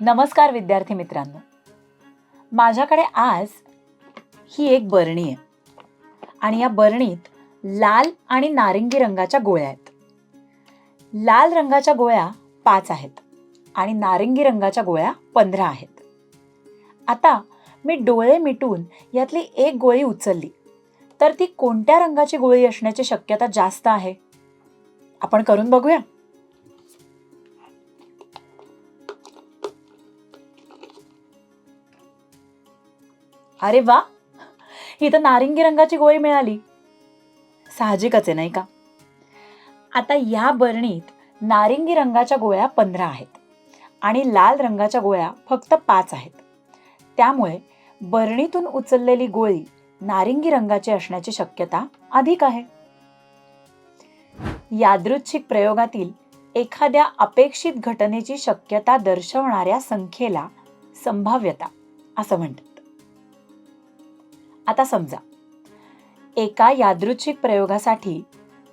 नमस्कार विद्यार्थी मित्रांनो, माझ्याकडे आज ही एक बरणी आहे आणि या बरणीत लाल आणि नारिंगी रंगाच्या गोळ्या आहेत. लाल रंगाच्या गोळ्या 5 आहेत आणि नारिंगी रंगाच्या गोळ्या 15 आहेत. आता मी डोळे मिटून यातली एक गोळी उचलली तर ती कोणत्या रंगाची गोळी असण्याची शक्यता जास्त आहे? आपण करून बघूया. अरे वा, ही तर नारिंगी रंगाची गोळी मिळाली. साहजिकच आहे नाही का? आता या बरणीत नारिंगी रंगाच्या गोळ्या 15 आहेत आणि लाल रंगाच्या गोळ्या फक्त 5 आहेत. त्यामुळे बरणीतून उचललेली गोळी नारिंगी रंगाची असण्याची शक्यता अधिक आहे. यादृच्छिक प्रयोगातील एखाद्या अपेक्षित घटनेची शक्यता दर्शवणाऱ्या संख्येला संभाव्यता असं म्हणतात. आता समजा एका यादृच्छिक प्रयोगासाठी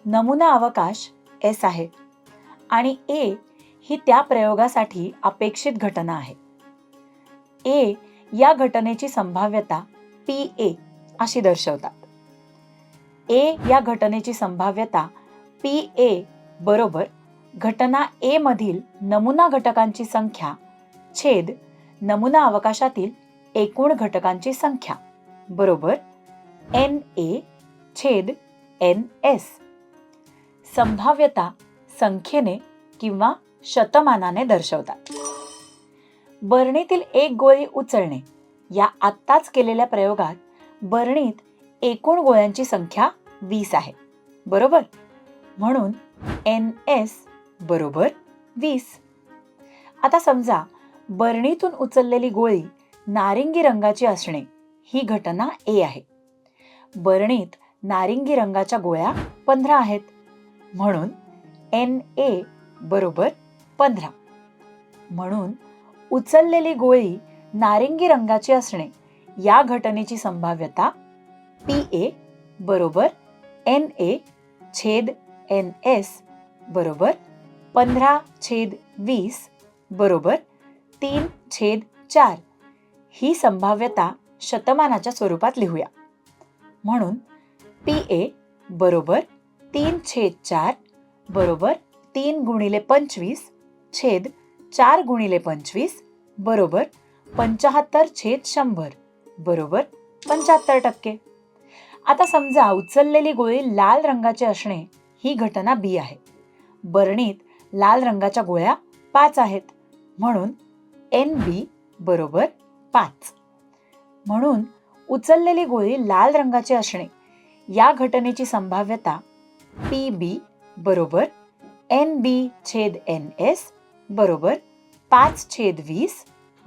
नमुना अवकाश S आहे आणि A ही त्या प्रयोगासाठी अपेक्षित घटना आहे. A या घटनेची संभाव्यता PA अशी दर्शवतात. A या घटनेची संभाव्यता PA बरोबर घटना A मधील नमुना घटकांची संख्या छेद नमुना अवकाशातील एकूण घटकांची संख्या बरोबर NA छेद NS. संभाव्यता संख्येने किंवा शतमानाने दर्शवतात. बरणीतील एक गोळी उचलणे या आत्ताच केलेल्या प्रयोगात बरणीत एकूण गोळ्यांची संख्या 20 आहे बरोबर. म्हणून NS बरोबर 20. आता समजा बरणीतून उचललेली गोळी नारिंगी रंगाची असणे ही घटना A आहे. बरणीत नारिंगी रंगाच्या गोळ्या 15 आहेत. म्हणून NA बरोबर 15. म्हणून उचललेली गोळी नारिंगी रंगाची असणे या घटनेची संभाव्यता PA बरोबर NA छेद NS बरोबर 15 छेद 20 बरोबर 3 छेद 4 ही संभाव्यता शतमानाच्या स्वरूपात लिहूया. म्हणून PA बरोबर 3 छेद 4 बरोबर 3 गुणिले 25 छेद 4 गुणिले 25 बरोबर 75 छेद 100 बरोबर 75%. आता समजा उचललेली गोळी लाल रंगाची असणे ही घटना B आहे. बरणीत लाल रंगाच्या गोळ्या 5 आहेत. म्हणून NB बरोबर 5. म्हणून उचललेली गोळी लाल रंगाची असणे या घटनेची संभाव्यता PB बरोबर NB छेद NS बरोबर 5 छेद 20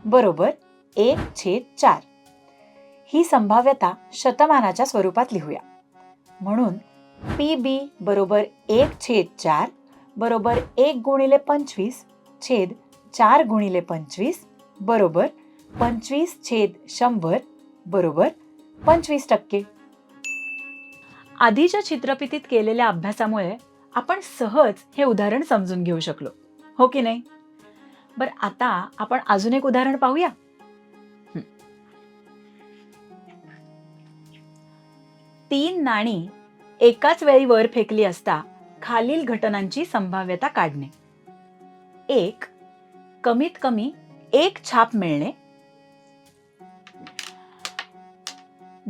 बरोबर 1 छेद 4 ही संभाव्यता शतमानाच्या स्वरूपात लिहूया. म्हणून PB बरोबर 1 छेद 4 बरोबर 1 गुणिले 25 छेद 4 गुणिले 25 बरोबर 25 छेद 100 बरोबर 25%. आधीच्या चित्रफितीत केलेल्या अभ्यासामुळे आपण सहज हे उदाहरण समजून घेऊ शकलो, हो की नाही? बरं, आता आपण अजून एक उदाहरण पाहूया. 3 नाणी एकाच वेळी वर फेकली असता खालील घटनांची संभाव्यता काढणे. 1. कमीत कमी 1 छाप मिळणे.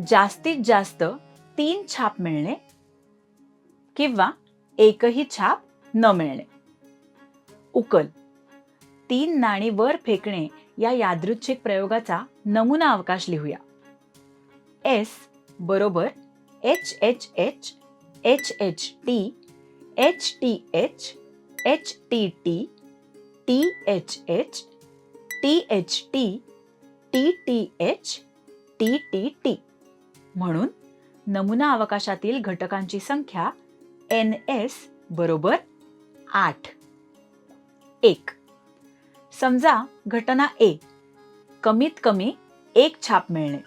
जास्तीत जास्त 3 छाप मिळणे किंवा एकही छाप न मिळणे. उकल. 3 नाणी वर फेकणे या यादृच्छिक प्रयोगाचा नमुना अवकाश लिहूया. S बरोबर HHH, HHT, HTH, HTT, THH, THT, TTH, TTT. म्हणून नमुना अवकाशातील घटकांची संख्या NS बरोबर 8. 1. समजा घटना A कमीत कमी 1 छाप मिळणे.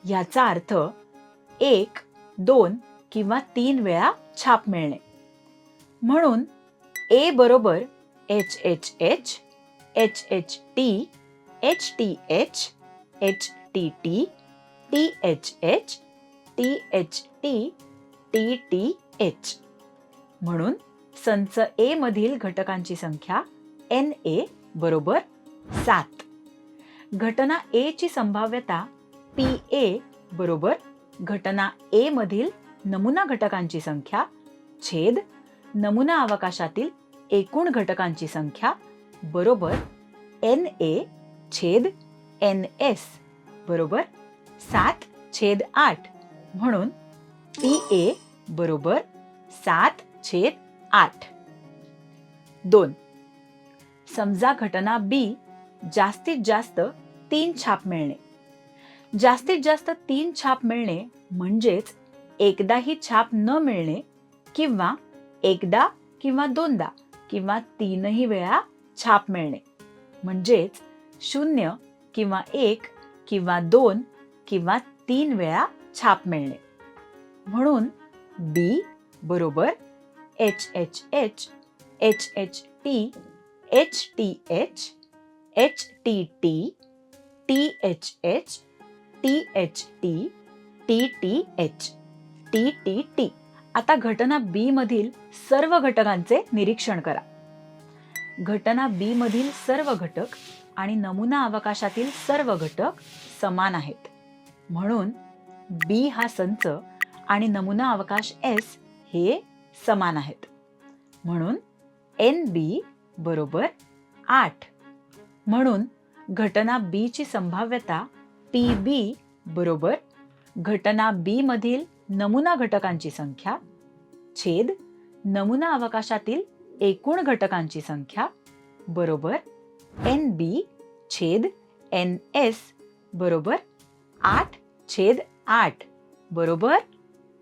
याचा अर्थ 1, 2 किंवा 3 वेळा छाप मिळणे. म्हणून A बरोबर HHH, HHT, HTH, HTT, THH, THT, TTH. म्हणून संच A मधील घटकांची संख्या Na बरोबर 7. घटना A ची संभाव्यता PA बरोबर घटना A मधील नमुना घटकांची संख्या छेद नमुना अवकाशातील एकूण घटकांची संख्या बरोबर Na छेद Ns बरोबर 7/8. म्हणून PA बरोबर 7/8. 2. समजा घटना B जास्तीत जास्त 3 छाप मिळणे. जास्तीत जास्त 3 छाप मिळणे म्हणजेच एकदाही छाप न मिळणे किंवा एकदा किंवा दोनदा किंवा 3ही वेळा छाप मिळणे म्हणजेच 0 किंवा 1 किंवा 2 किंवा 3 वेळा छाप मिळणे. म्हणून B बरोबर HHH, HHT, HTH, HTT, THH, THT, TTH, TTT. आता घटना B मधील सर्व घटकांचे निरीक्षण करा. घटना B मधील सर्व घटक आणि नमुना अवकाशातील सर्व घटक समान आहेत. म्हणून B हा संच आणि नमुना अवकाश S हे समान आहेत. म्हणून NB बरोबर 8. म्हणून घटना B ची संभाव्यता PB बरोबर घटना B मधील नमुना घटकांची संख्या छेद नमुना अवकाशातील एकूण घटकांची संख्या बरोबर NB छेद NS बरोबर 8/8 बरोबर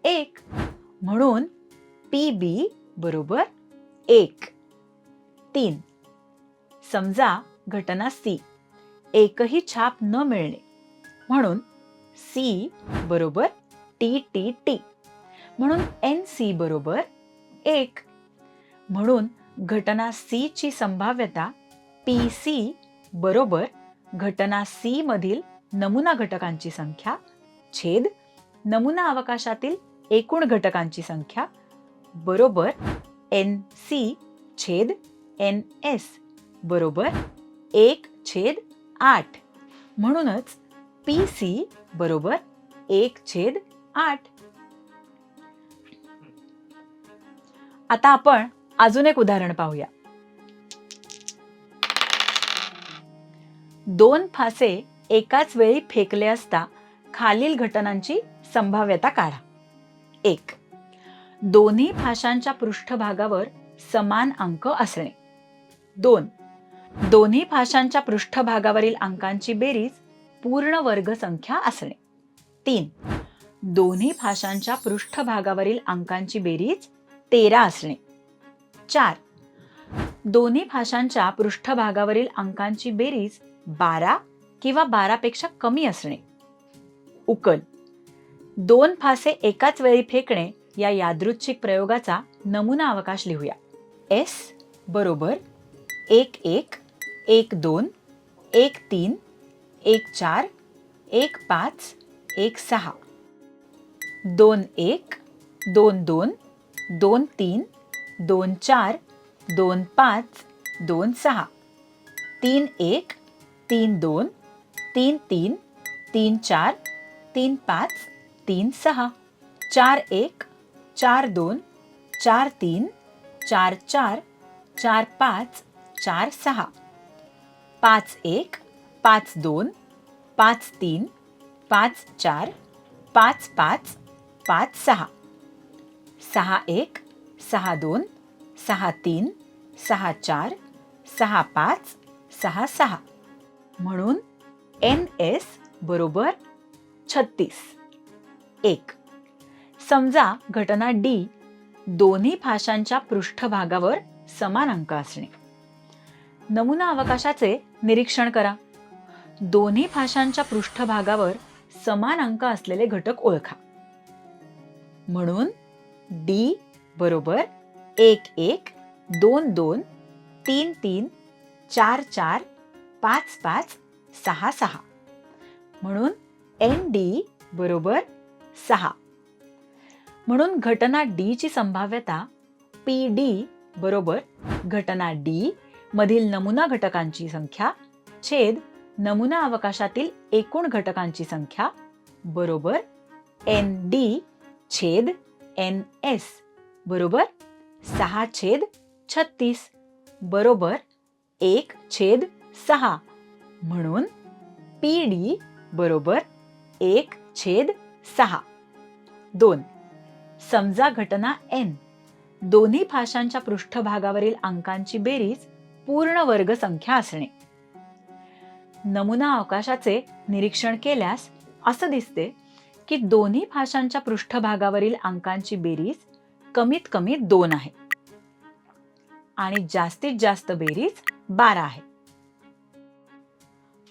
1. म्हणून PB बरोबर 1. 3. समजा घटना C एकही छाप न मिळणे. म्हणून C बरोबर TTT. म्हणून NC बरोबर 1. म्हणून घटना C ची संभाव्यता PC बरोबर घटना C मधील नमुना घटकांची संख्या छेद नमुना अवकाशातील एकूण घटकांची संख्या बरोबर NC छेद NS बरोबर 1/8. म्हणूनच PC बरोबर 1/8. आता आपण अजून एक उदाहरण पाहूया. 2 फासे एकाच वेळी फेकले असता खालील घटनांची संभाव्यता काढा. 1. दोन्ही फाशांच्या पृष्ठभागावर समान अंक असणे. 2. दोन्ही फाशांच्या पृष्ठभागावरील अंकांची बेरीज पूर्ण वर्ग संख्या असणे. 3. दोन्ही फाशांच्या पृष्ठभागावरील अंकांची बेरीज 13 असणे. 4. दोन्ही फाशांच्या पृष्ठभागावरील अंकांची बेरीज 12 किंवा 12 पेक्षा कमी असणे. उकल. 2 फासे एकाच वेळी फेकणे या यादृच्छिक प्रयोगाचा नमुना अवकाश लिहूया. S बरोबर 1 1 1 2 1 3 1 4 1 5 1 6 2 1 2 2 2 3 2 4 2 5 2 6 3 1 3 2 3 3 3 4 3 5 3 6 4 1 4 2 4 3 4 4 4 5 4 6 5 1 5 2 5 3 5 4 5 5 5 6 6 1 6 2 6 3 6 4 6 5 6 6. म्हणून NS बरोबर 36. 1. समजा घटना D दोन्ही फाशांच्या पृष्ठभागावर समान अंक असणे. नमुना अवकाशाचे निरीक्षण करा. दोन्ही फाशांच्या पृष्ठभागावर समान अंक असलेले घटक ओळखा. म्हणून D बरोबर 1 1 2 2 3 3 4 4 5 5 6 6. म्हणून ND बरोबर 6. म्हणून घटना D ची संभाव्यता PD बरोबर घटना D मधील नमुना घटकांची संख्या छेद नमुना अवकाशातील एकूण घटकांची संख्या बरोबर ND छेद NS बरोबर 6/36 बरोबर 1/6. म्हणून PD बरोबर 1/6. 2. समजा घटना N दोन्ही फाशांच्या पृष्ठभागावरील अंकांची बेरीज पूर्ण वर्ग संख्या असणे. नमुना अवकाशाचे निरीक्षण केल्यास असं दिसते की दोन्ही फाशांच्या पृष्ठभागावरील अंकांची बेरीज कमीत कमी 2 आहे आणि जास्तीत जास्त बेरीज 12 आहे.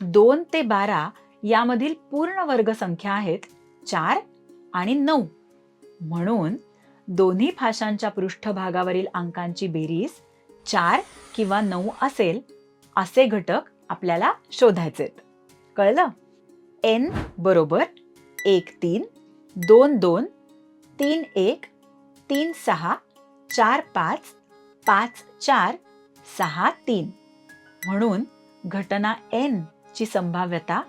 2 ते 12 यामधील पूर्ण वर्ग संख्या आहेत 4 आणि 9. म्हणून दोन्ही फाशांच्या पृष्ठभागावरील अंकांची बेरीज 4 किंवा 9 असेल असे घटक आपल्याला शोधायचे. कळलं? N बरोबर 1 3 2 2 3 1 3 6 4 5 5 4 6 3. म्हणून घटना N ची संभाव्यता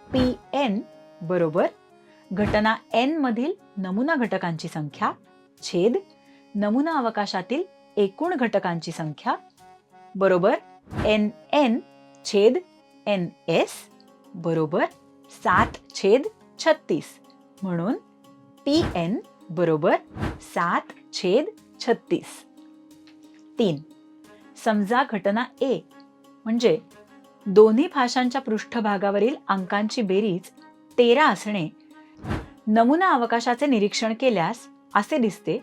PN बरोबर घटना N मधील नमुना घटकांची संख्या छेद नमुना अवकाशातील एकूण घटकांची संख्या बरोबर NN छेद NS बरोबर 7/36. म्हणून PN बरोबर 7/36. 3. समजा घटना A म्हणजे दोन्ही फाशांच्या पृष्ठभागावरील अंकांची बेरीज 13 असणे. नमुना अवकाशाचे निरीक्षण केल्यास असे दिसते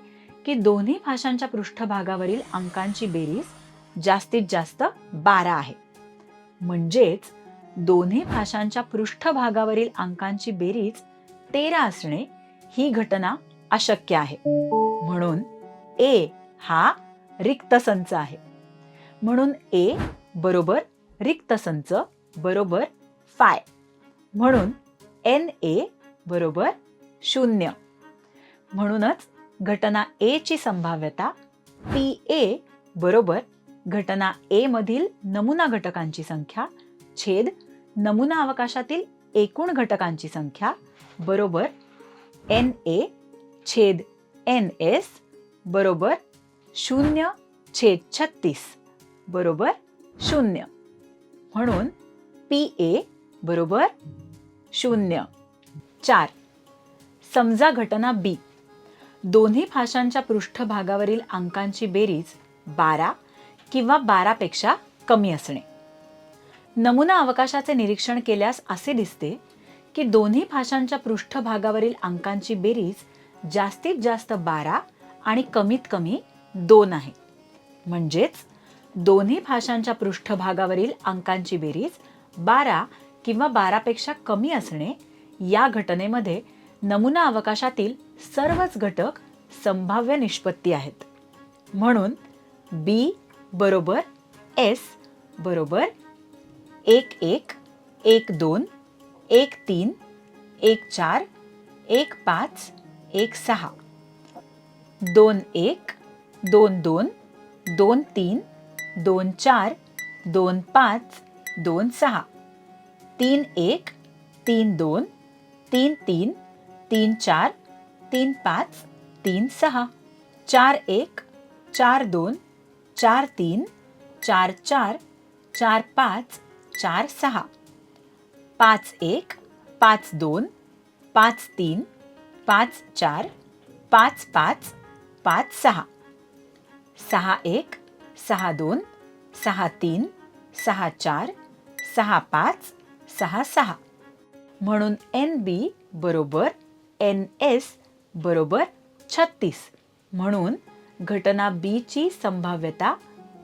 की दोन्ही फाशांच्या पृष्ठभागावरील अंकांची बेरीज जास्तीत जास्त 12 आहे. म्हणजेच दोन्ही फाशांच्या पृष्ठभागावरील अंकांची बेरीज 13 असणे ही घटना अशक्य आहे. म्हणून A हा रिक्त संच आहे. म्हणून A बरोबर रिक्त संच बरोबर फाय. म्हणून NA बरोबर 0. म्हणूनच घटना A ची संभाव्यता PA बरोबर घटना A मधील नमुना घटकांची संख्या छेद नमुना अवकाशातील एकूण घटकांची संख्या बरोबर NA छेद NS बरोबर 0/36 बरोबर 0. म्हणून PA बरोबर 0. 4. समजा घटना B दोन्ही फाशांच्या पृष्ठभागावरील अंकांची बेरीज 12 किंवा 12 पेक्षा कमी असणे. नमुना अवकाशाचे निरीक्षण केल्यास असे दिसते की दोन्ही फाशांच्या पृष्ठभागावरील अंकांची बेरीज जास्तीत जास्त 12 आणि कमीत कमी 2 आहे. म्हणजेच दोन्ही फाशांच्या पृष्ठभागावरील अंकांची बेरीज 12 किंवा 12 पेक्षा कमी असणे या घटनेमध्ये नमुना अवकाशातील सर्वच घटक संभाव्य निष्पत्ती आहेत. म्हणून B बरोबर S बरोबर 1 1 1 2 1 3 1 4 1 5 1 6 2 1 2 2 2 3 2 4 2 5 2 6 3 1 3 2 3 3 3 4 3 5 3 6 4 1 4 2 4 3 4 4 4 5 4 6 5 1 5 2 5 3 5 4 5 5 5 6 6 1 6 2 6 3 6 4 6 5 6 6. म्हणून NB बरोबर NS बरोबर 36. म्हणून घटना B ची संभाव्यता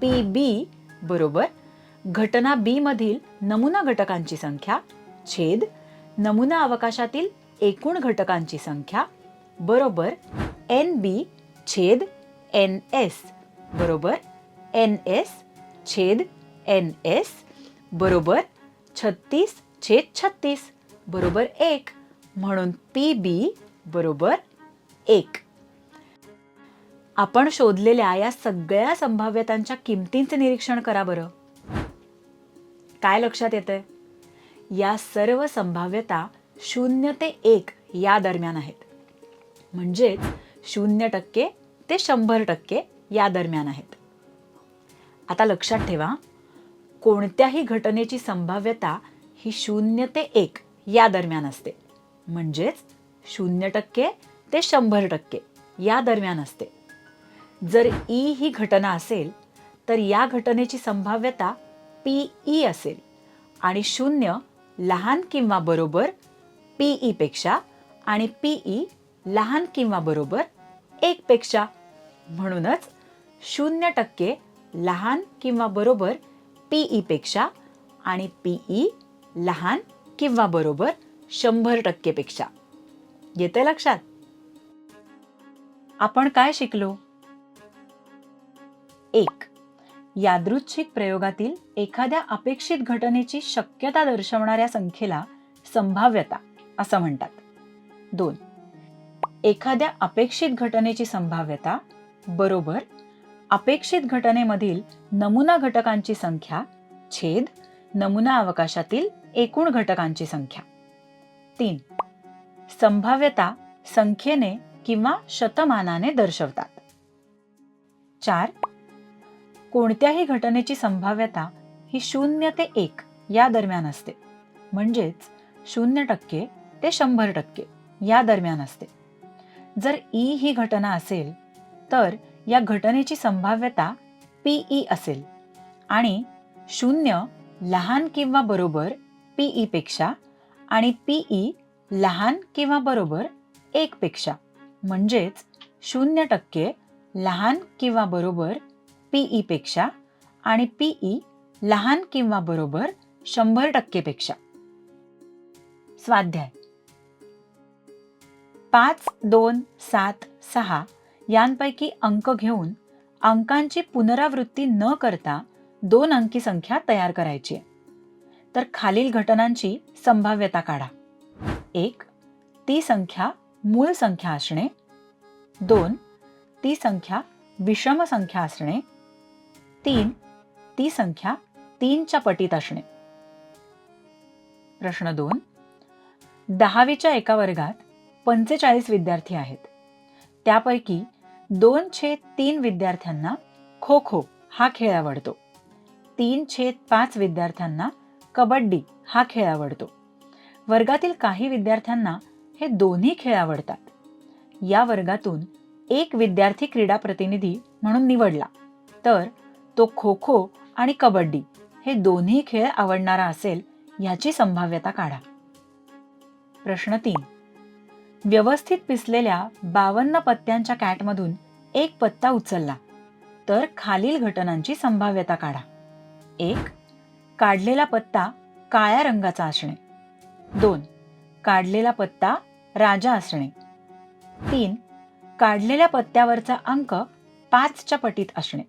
PB बरोबर घटना B मधील नमुना घटकांची संख्या छेद नमुना अवकाशातील एकूण घटकांची संख्या बरोबर NB छेद NS बरोबर NS छेद NS बरोबर 36 छेद 36 बरोबर 1, म्हणून PB बरोबर 1. आपण शोधलेल्या या सगळ्या संभाव्यतांच्या किमतींचे निरीक्षण करा बरं. काय लक्षात येतंय? या सर्व संभाव्यता 0 ते 1 या दरम्यान आहेत. म्हणजेच 0% ते 100% या दरम्यान आहेत. आता लक्षात ठेवा, कोणत्याही घटनेची संभाव्यता ही 0 ते 1 या दरम्यान असते. म्हणजेच 0% ते 100% या दरम्यान असते. जर E ही घटना असेल तर या घटनेची संभाव्यता PE असेल आणि 0 लहान किंवा बरोबर PE पेक्षा आणि PE लहान किंवा बरोबर 1 पेक्षा. म्हणूनच 0% लहान किंवा बरोबर PE पेक्षा आणि PE लहान किंवा बरोबर 100% पेक्षा. येते लक्षात? आपण काय शिकलो? 1. यादृच्छिक प्रयोगातील एखाद्या अपेक्षित घटनेची शक्यता दर्शवणाऱ्या संख्येला संभाव्यता असं म्हणतात. 2. एखाद्या अपेक्षित घटनेची संभाव्यता बरोबर अपेक्षित घटनेमधील नमुना घटकांची संख्या छेद नमुना अवकाशातील एकूण घटकांची संख्या. 3. संभाव्यता संख्येने किंवा शतमानाने दर्शवतात. 4. कोणत्याही घटनेची संभाव्यता ही 0 ते 1 या दरम्यान असते. म्हणजेच 0% ते 100% या दरम्यान असते. जर E ही घटना असेल तर या घटनेची संभाव्यता PE असेल आणि 0 लहान किंवा बरोबर PE पेक्षा आणि PE लहान किंवा बरोबर 1 पेक्षा. म्हणजेच 0% लहान किंवा बरोबर PE पेक्षा आणि PE लहान किंवा बरोबर 100% पेक्षा. स्वाध्याय 5, 2, 7, 6 यांपैकी अंक घेऊन अंकांची पुनरावृत्ती न करता 2 अंकी संख्या तयार करायची आहे. तर खालील घटनांची संभाव्यता काढा. 1. ती संख्या मूळ संख्या असणे. 2. ती संख्या विषम संख्या असणे. 3. ती संख्या 3च्या पटीत असणे. प्रश्न 2. 10वीच्या एका वर्गात 45 विद्यार्थी आहेत. त्यापैकी 2/3 विद्यार्थ्यांना खो खो हा खेळ आवडतो. 3/5 विद्यार्थ्यांना कबड्डी हा खेळ आवडतो. वर्गातील काही विद्यार्थ्यांना हे दोन्ही खेळ आवडतात. या वर्गातून एक विद्यार्थी क्रीडा प्रतिनिधी म्हणून निवडला तर तो खो खो आणि कबड्डी हे दोन्ही खेळ आवडणारा असेल याची संभाव्यता काढा. प्रश्न 3. व्यवस्थित पिसलेल्या 52 पत्त्यांच्या कॅटमधून एक पत्ता उचलला तर खालील घटनांची संभाव्यता काढा. 1. काढलेला पत्ता काळ्या रंगाचा असणे. 2. काढलेला पत्ता राजा असणे. 3. काढलेल्या पत्त्यावरचा अंक 5च्या पटीत असणे.